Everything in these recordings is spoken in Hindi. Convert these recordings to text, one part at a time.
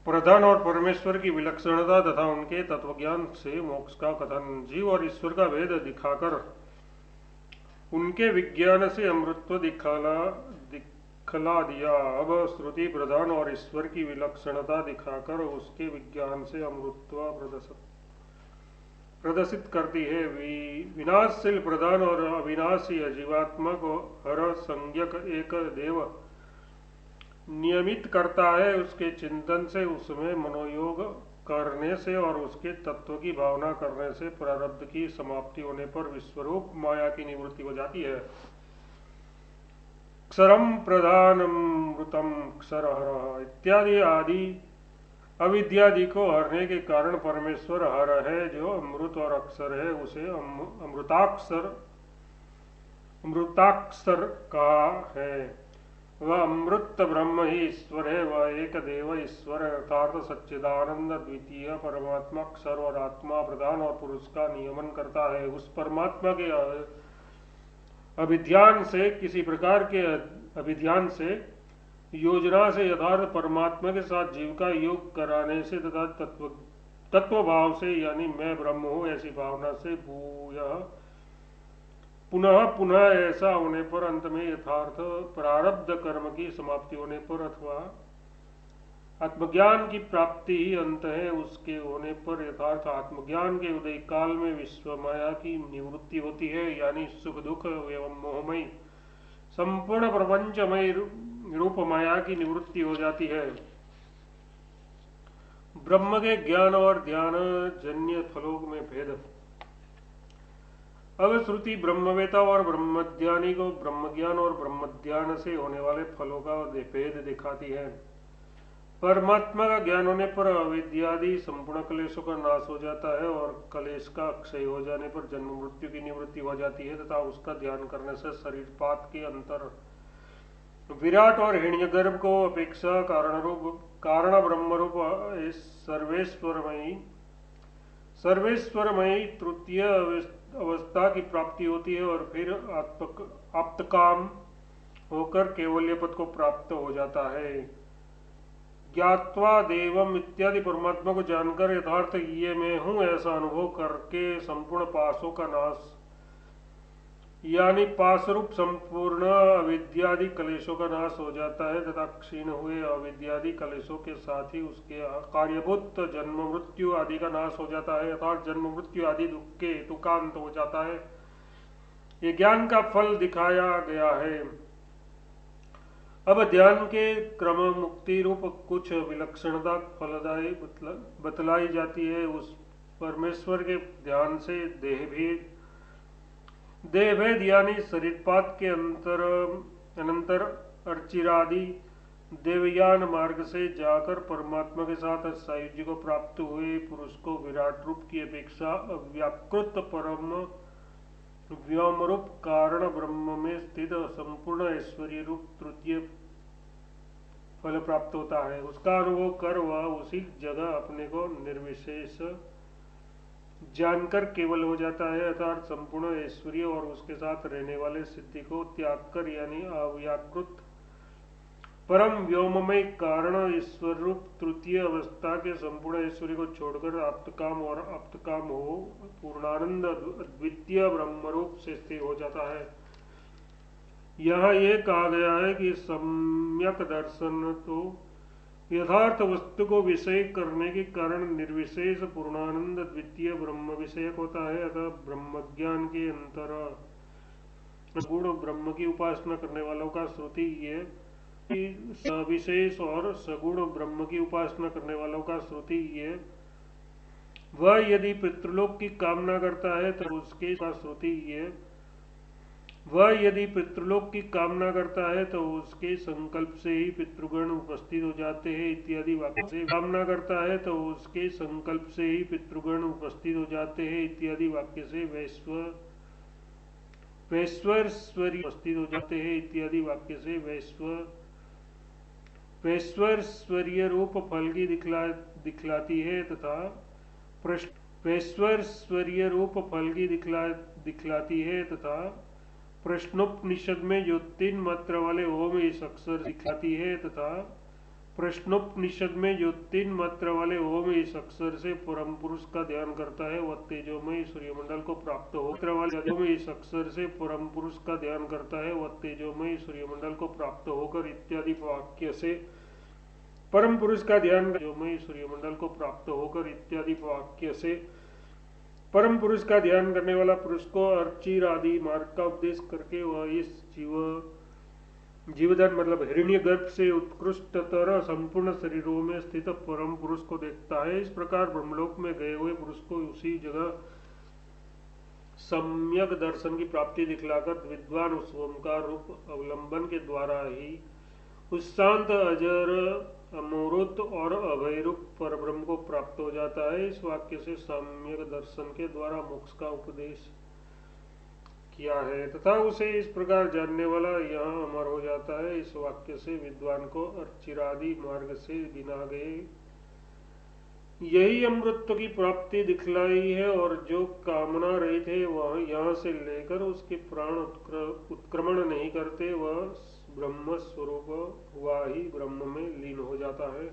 प्रधान और परमेश्वर की विलक्षणता तथा उनके तत्वज्ञान से मोक्ष का कथन। जीव और ईश्वर का भेद दिखाकर उनके विज्ञान से अमृतत्व दिखला दिया। अब श्रुति प्रधान और ईश्वर की विलक्षणता दिखाकर उसके विज्ञान से अमृतत्व प्रदर्शित करती है। विनाशशील प्रधान और अविनाशी जीवात्मा को हर संज्ञक एक देव नियमित करता है। उसके चिंतन से, उसमें मनोयोग करने से और उसके तत्व की भावना करने से प्रारब्ध की समाप्ति होने पर विश्वरूप माया की निवृत्ति हो जाती है। क्षरम प्रधानमृतम क्षरहर इत्यादि आदि अविद्यादि को हरने के कारण परमेश्वर हर है। जो अमृत और अक्षर है उसे अमृताक्षर कहा है। वह अमृत ब्रह्म ही ईश्वर है। वह एक देव ईश्वर अर्थात सच्चिदानंद द्वितीय परमात्मा अक्षर और आत्मा प्रधान और पुरुष का नियमन करता है। उस परमात्मा के अभिध्यान से, किसी प्रकार के अभिध्यान से, योजना से, यथार्थ परमात्मा के साथ जीव का योग कराने से तथा तत्व भाव से, यानी मैं ब्रह्म हूं ऐसी भावना से भूयः पुनः पुनः ऐसा होने पर, अंत में यथार्थ प्रारब्ध कर्म की समाप्ति होने पर अथवा आत्मज्ञान की प्राप्ति ही अंत है। उसके होने पर यथार्थ आत्मज्ञान के उदय काल में विश्व माया की निवृत्ति होती है, यानी सुख दुख एवं मोहमयी संपूर्ण प्रपंचमय रूप माया की निवृत्ति हो जाती है। ब्रह्म के ज्ञान और ध्यान जन्य फलों में भेद। अब श्रुति ब्रह्मवेता और ब्रह्मज्ञानी को ब्रह्मज्ञान और ब्रह्मध्यान से होने वाले फलों का भेद दिखाती है। परमात्मा का ज्ञान होने पर अविद्यादि संपूर्ण क्लेशों का नाश हो जाता है और क्लेश का क्षय हो जाने पर जन्म मृत्यु की निवृत्ति हो जाती है तथा उसका ध्यान करने से शरीरपात के अंतर विराट और हिरण्यगर्भ को अपेक्षा कारण ब्रह्मरूप सर्वेश्वरमयी तृतीय अवस्था की प्राप्ति होती है और फिर आप्तकाम होकर केवल्य पद को प्राप्त हो जाता है। ज्ञात्वा देवम इत्यादि परमात्मा को जानकर यथार्थ ये मैं हूं ऐसा अनुभव करके संपूर्ण पासों का नाश, यानी पास रूप संपूर्ण अविद्यादि कलेशों का नाश हो जाता है तथा क्षीण हुए अविद्यादि कलेशों के साथ ही उसके कार्यभूत जन्म मृत्यु आदि का नाश हो जाता है, अर्थात जन्म मृत्यु आदि दुख के तुकांत हो जाता है। ये ज्ञान का फल दिखाया गया है। अब ध्यान के क्रम मुक्ति रूप कुछ विलक्षणता फलदायी बतलाई जाती है। उस परमेश्वर के ध्यान से देह भेद यानी शरीरपात के अनंतर अर्चिरादि देवयान मार्ग से जाकर परमात्मा के साथ सायुज्य को प्राप्त हुए पुरुष को विराट रूप की अपेक्षा अव्याकृत परम व्योम रूप कारण ब्रह्म में स्थित संपूर्ण ऐश्वर्य रूप तृतीय फल प्राप्त होता है। उसका अनुभव कर वह उसी जगह अपने को निर्विशेष जानकर केवल हो जाता है, अर्थात संपूर्ण ऐश्वर्य और उसके साथ रहने वाले सिद्धि को त्याग कर, यानी अव्याकृत परम व्योममय कारण ईश्वर रूप तृतीय अवस्था के संपूर्ण ऐश्वर्य को छोड़कर आप्तकाम और आप्तकाम हो पूर्णानंद अद्वितीय ब्रह्म रूप से स्थिर हो जाता है। यहाँ यह कहा गया है कि सम्यक दर्शन तो यथार्थ वस्तु को विषय करने के कारण निर्विशेष पूर्णानंद द्वितीय ब्रह्म विषयक होता है। अतः ब्रह्मज्ञान के अंतर सगुण ब्रह्म की उपासना करने वालों का श्रुति ये सविशेष और सगुण ब्रह्म की उपासना करने वालों का श्रुति ये वह यदि पितृलोक की कामना करता है तो उसके श्रुति ये वह यदि पितृलोक की कामना करता है तो उसके संकल्प से ही पितृगण उपस्थित हो जाते हैं इत्यादि वाक्य से कामना करता है तो उसके संकल्प से ही पितृगण उपस्थित हो जाते हैं इत्यादि वाक्य से वैश्वर्य उपस्थित हो जाते हैं इत्यादि वाक्य से वैश्वर्य रूप फल की दिखलाती है तथा वैश्वर्य रूप फल की दिखलाती है तथा प्रश्नोपनिषद में जो 3 मात्रा वाले ओम इस अक्षर दिखलाती है तथा प्रश्नोपनिषद में जो 3 मात्रा वाले ओम इस अक्षर से परम पुरुष का ध्यान करता है वह तेजोमय सूर्यमंडल को प्राप्त हो। मात्रा वाले ओम इस अक्षर से परम पुरुष का ध्यान करता है वह तेजोमय सूर्यमंडल को प्राप्त होकर इत्यादि वाक्य से परम पुरुष का ध्यान तेजोमय सूर्यमंडल को प्राप्त होकर इत्यादि वाक्य से परम पुरुष का ध्यान करने वाला पुरुष को अर्चिर आदि मार्ग का उपदेश करके वह इस जीवधन मतलब हिरण्य गर्भ से उत्कृष्टतर संपूर्ण शरीरों में स्थित परम पुरुष को देखता है। इस प्रकार ब्रह्मलोक में गए हुए पुरुष को उसी जगह सम्यक दर्शन की प्राप्ति दिखलाकर विद्वान उस ओंकार रूप अवलंबन के द्वारा ही उस शांत अजर अमूर्त और अभय रूप परब्रह्म को प्राप्त हो जाता है। इस वाक्य से सम्यक दर्शन के द्वारा मोक्ष का उपदेश किया है तथा उसे इस प्रकार जानने वाला यहाँ अमर हो जाता है। इस वाक्य से विद्वान को अर्चिरादि मार्ग से बिना गए यही अमृतत्व की प्राप्ति दिखलाई है और जो कामना रहित है वह यहाँ से लेकर उसके प्राण उत्क्रमण नहीं करते वह ब्रह्म स्वरूप हुआ ही ब्रह्म में लीन हो जाता है।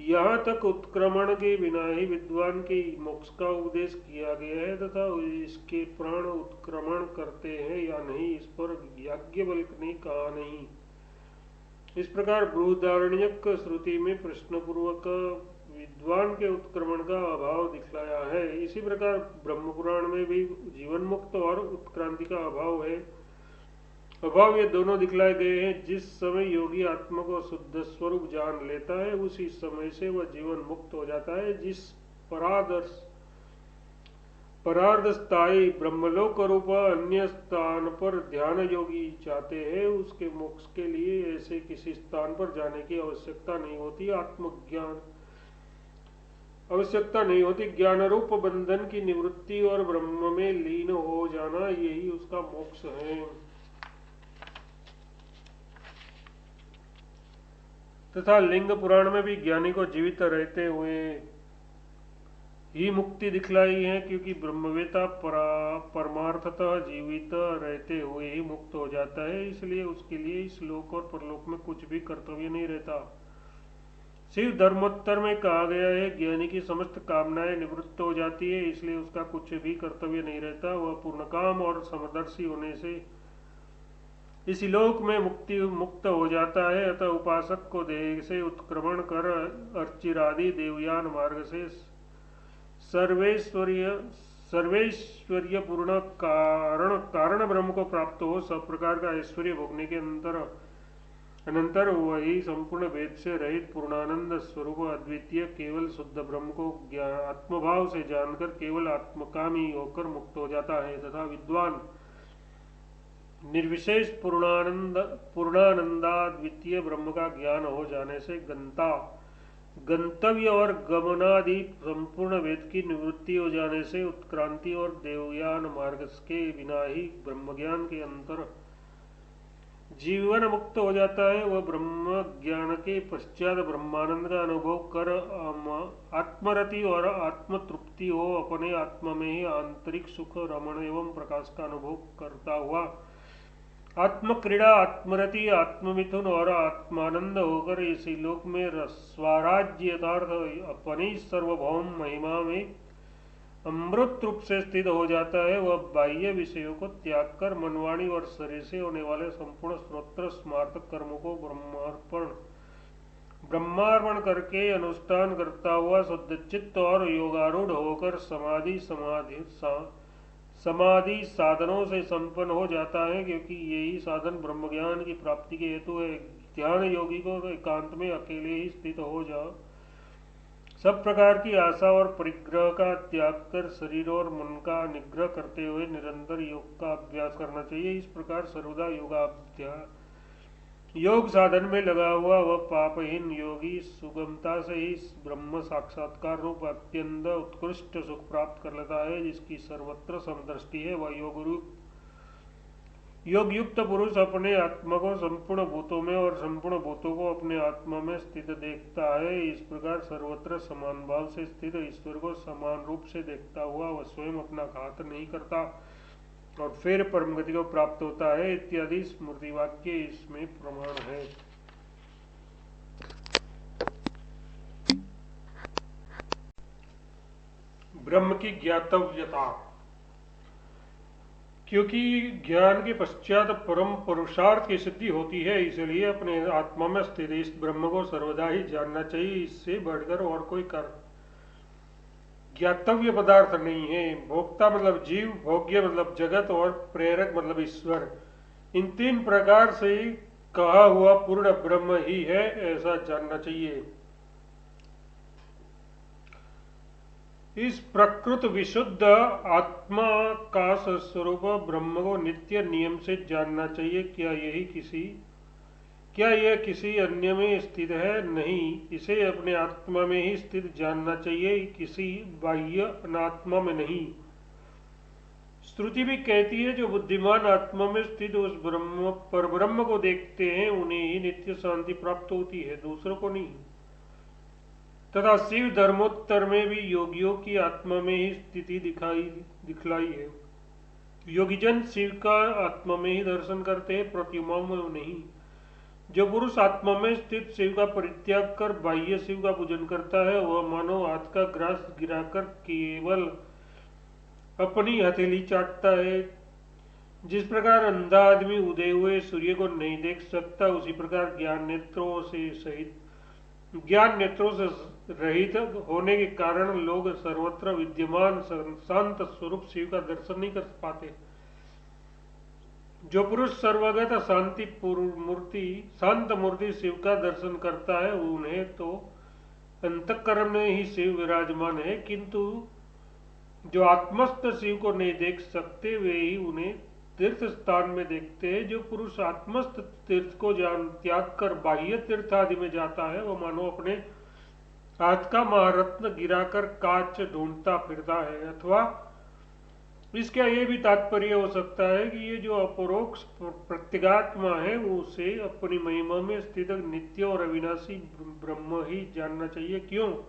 यहाँ तक उत्क्रमण के बिना ही विद्वान के मोक्ष का उपदेश किया गया है तथा इसके प्राण उत्क्रमण करते हैं या नहीं इस पर याज्ञवल्क्य ने कहा नहीं। इस प्रकार बृहदारण्यक श्रुति में प्रश्न पूर्वक विद्वान के उत्क्रमण का अभाव दिखलाया है। इसी प्रकार ब्रह्म पुराण में भी जीवन मुक्त और उत्क्रांति का अभाव है। अभाव ये दोनों दिखलाए गए हैं। जिस समय योगी आत्मा को शुद्ध स्वरूप जान लेता है उसी समय से वह जीवन मुक्त हो जाता है। जिस परार्ध स्थायी ब्रह्मलोक रूप अन्य स्थान पर ध्यान योगी चाहते हैं उसके मोक्ष के लिए ऐसे किसी स्थान पर जाने की आवश्यकता नहीं होती। आत्मज्ञान आवश्यकता नहीं होती। ज्ञान रूप बंधन की निवृत्ति और ब्रह्म में लीन हो जाना यही उसका मोक्ष है। तथा लिंग पुराण में भी ज्ञानी को जीवित रहते हुए ही मुक्ति दिखलाई है क्योंकि ब्रह्मवेता परमार्थतः जीवित रहते हुए ही मुक्त हो जाता है। इसलिए उसके लिए इस लोक और परलोक में कुछ भी कर्तव्य नहीं रहता। शिव धर्मोत्तर में कहा गया है ज्ञानी की समस्त कामनाएं निवृत्त हो जाती है इसलिए उसका कुछ भी कर्तव्य नहीं रहता। वह पूर्ण काम और समदर्शी होने से इस लोक में मुक्त हो जाता है। अतः उपासक को देह से उत्क्रमण कर अर्चिरादि देवयान मार्ग से सर्वैश्वर्य पूर्ण कारण ब्रह्म को प्राप्त हो। सब प्रकार का ऐश्वर्य भोगने के अनंतर वही संपूर्ण वेद से रहित पूर्णानंद स्वरूप अद्वितीय केवल शुद्ध ब्रह्म को आत्मभाव से जानकर केवल आत्मकामी होकर मुक्त हो जाता है। तथा विद्वान निर्विशेष पूर्णानंदाद्वितीय ब्रह्म का ज्ञान हो जाने से गंतव्य और गमनादि संपूर्ण वेद की निवृत्ति हो जाने से उत्क्रांति और देवयान मार्ग के बिना ही ब्रह्म ज्ञान के अंतर जीवन मुक्त हो जाता है। वह ब्रह्म ज्ञान के पश्चात ब्रह्मानंद का अनुभव कर आत्मरति और आत्म तृप्ति हो अपने आत्मा में ही आंतरिक सुख रमण एवं प्रकाश का अनुभव करता हुआ आत्मक्रीड़ा आत्मरति आत्ममिथुन और आत्मानंद होकर इसी लोक में स्वराज्य यथार्थ अपनी सर्वभौम महिमा में अमृत रूप से स्थित हो जाता है। वह बाह्य विषयों को त्याग कर मनवाणी और शरीर से होने वाले संपूर्ण श्रोत्र स्मार्त कर्मों को ब्रह्मार्पण करके अनुष्ठान करता हुआ शुद्ध चित्त और योगारूढ़ होकर समाधि साधनों से संपन्न हो जाता है क्योंकि यही साधन ब्रह्म ज्ञान की प्राप्ति के हेतु है। ध्यान योगी को एकांत में अकेले ही स्थित हो जा सब प्रकार की आशा और परिग्रह का त्याग कर शरीर और मन का निग्रह करते हुए निरंतर योग का अभ्यास करना चाहिए। इस प्रकार सर्वदा योग साधन में लगा हुआ वह पापहीन योगी सुगमता से ही ब्रह्म साक्षात्कार रूप अत्यंत उत्कृष्ट सुख प्राप्त कर लेता है जिसकी सर्वत्र समदृष्टि है। वह योग युक्त पुरुष अपने आत्मा को संपूर्ण भूतों में और संपूर्ण भूतों को अपने आत्मा में स्थित देखता है। इस प्रकार सर्वत्र समान भाव से स्थित ईश्वर को समान रूप से देखता हुआ वह स्वयं अपना घात नहीं करता और फिर परम गति को प्राप्त होता है इत्यादि स्मृति वाक्य इसमें प्रमाण है। ब्रह्म की ज्ञातव्यता, क्योंकि ज्ञान के पश्चात परम पुरुषार्थ की सिद्धि होती है, इसलिए अपने आत्मा में स्थित इस ब्रह्म को सर्वदा ही जानना चाहिए। इससे बढ़कर और कोई ज्ञातव्य पदार्थ नहीं है। भोक्ता मतलब जीव, भोग्य मतलब जगत और प्रेरक मतलब ईश्वर, इन तीन प्रकार से कहा हुआ पूर्ण ब्रह्म ही है, ऐसा जानना चाहिए। इस प्रकृत विशुद्ध आत्मा का स्वरूप ब्रह्म को नित्य नियम से जानना चाहिए। क्या यह किसी अन्य में स्थित है? नहीं, इसे अपने आत्मा में ही स्थित जानना चाहिए, किसी बाह्य अनात्मा में नहीं। श्रुति भी कहती है, जो बुद्धिमान आत्मा में स्थित उस परब्रह्म को देखते हैं, उन्हें ही नित्य शांति प्राप्त होती है, दूसरों को नहीं। तथा शिव धर्मोत्तर में भी योगियों की आत्मा में ही स्थिति दिखलाई है। योगीजन शिव का आत्मा में ही दर्शन करते हैं, प्रतिमाओं में नहीं। जो पुरुष आत्मा में स्थित शिव का परित्याग कर बाह्य शिव का पूजन करता है, वह मानो हाथ का ग्रास गिराकर केवल अपनी हथेली चाटता है। जिस प्रकार अंधा आदमी उदय हुए सूर्य को नहीं देख सकता, उसी प्रकार ज्ञान नेत्रों से रहित होने के कारण लोग सर्वत्र विद्यमान शांत स्वरूप शिव का दर्शन नहीं कर पाते। जो पुरुष सर्वगत शांत मूर्ति शिव का दर्शन करता है, उन्हें तो अंतःकरण में ही शिव विराजमान है, किंतु जो आत्मस्थ शिव को नहीं देख सकते, वे ही उन्हें तीर्थ स्थान में देखते हैं। जो पुरुष आत्मस्थ तीर्थ को त्याग कर बाह्य तीर्थ आदि में जाता है, वह मानो अपने हाथ का महारत्न गिराकर कांच ढूंढता फिरता है। अथवा इसका यह भी तात्पर्य हो सकता है कि ये जो अपरोक्ष प्रत्यगात्मा है, उसे अपनी महिमा में स्थित नित्य और अविनाशी ब्रह्म ही जानना चाहिए। क्यों?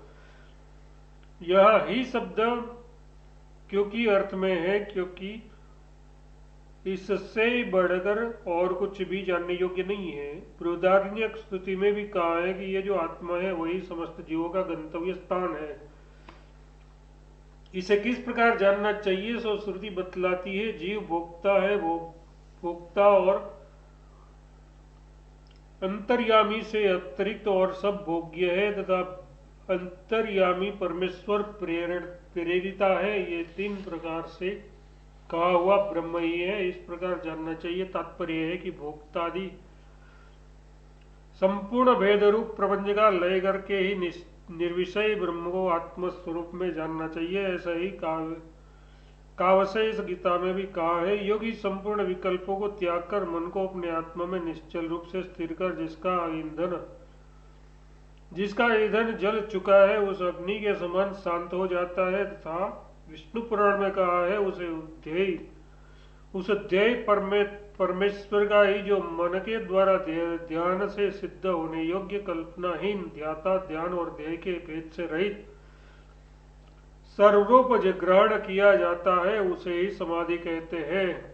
यह ही शब्द क्योंकि अर्थ में है, क्योंकि इससे बढ़कर और कुछ भी जानने योग्य नहीं है। बृहदारण्यक स्तुति में भी कहा है कि यह जो आत्मा है, वही समस्त जीवों का गंतव्य स्थान है। इसे किस प्रकार जानना चाहिए, सो श्रुति बतलाती है। जीव भोक्ता है, वो भोक्ता और अंतर्यामी से अतिरिक्त और सब भोग्य है, तथा अंतर्यामी परमेश्वर प्रेरिता है। ये तीन प्रकार से कहा हुआ ब्रह्म ही है, इस प्रकार जानना चाहिए। तात्पर्य है कि भोक्तादि संपूर्ण भेद रूप प्रपंच का लय करके ही निर्विषय ब्रह्म को आत्मस्वरूप में जानना चाहिए। ऐसा ही कावशेष गीता में भी कहा है, योगी संपूर्ण विकल्पों को त्याग कर मन को अपने आत्मा में निश्चल रूप से स्थिर कर जिसका ईंधन जल चुका है, उस अग्नि के समान शांत हो जाता है। तथा विष्णु पुराण में कहा है, उस ध्येय परमेश्वर का ही जो मन के द्वारा ध्यान से सिद्ध होने योग्य कल्पनाहीन ध्याता ध्यान और ध्येय के भेद से रहित सर्वरूप ग्रहण किया जाता है, उसे ही समाधि कहते हैं।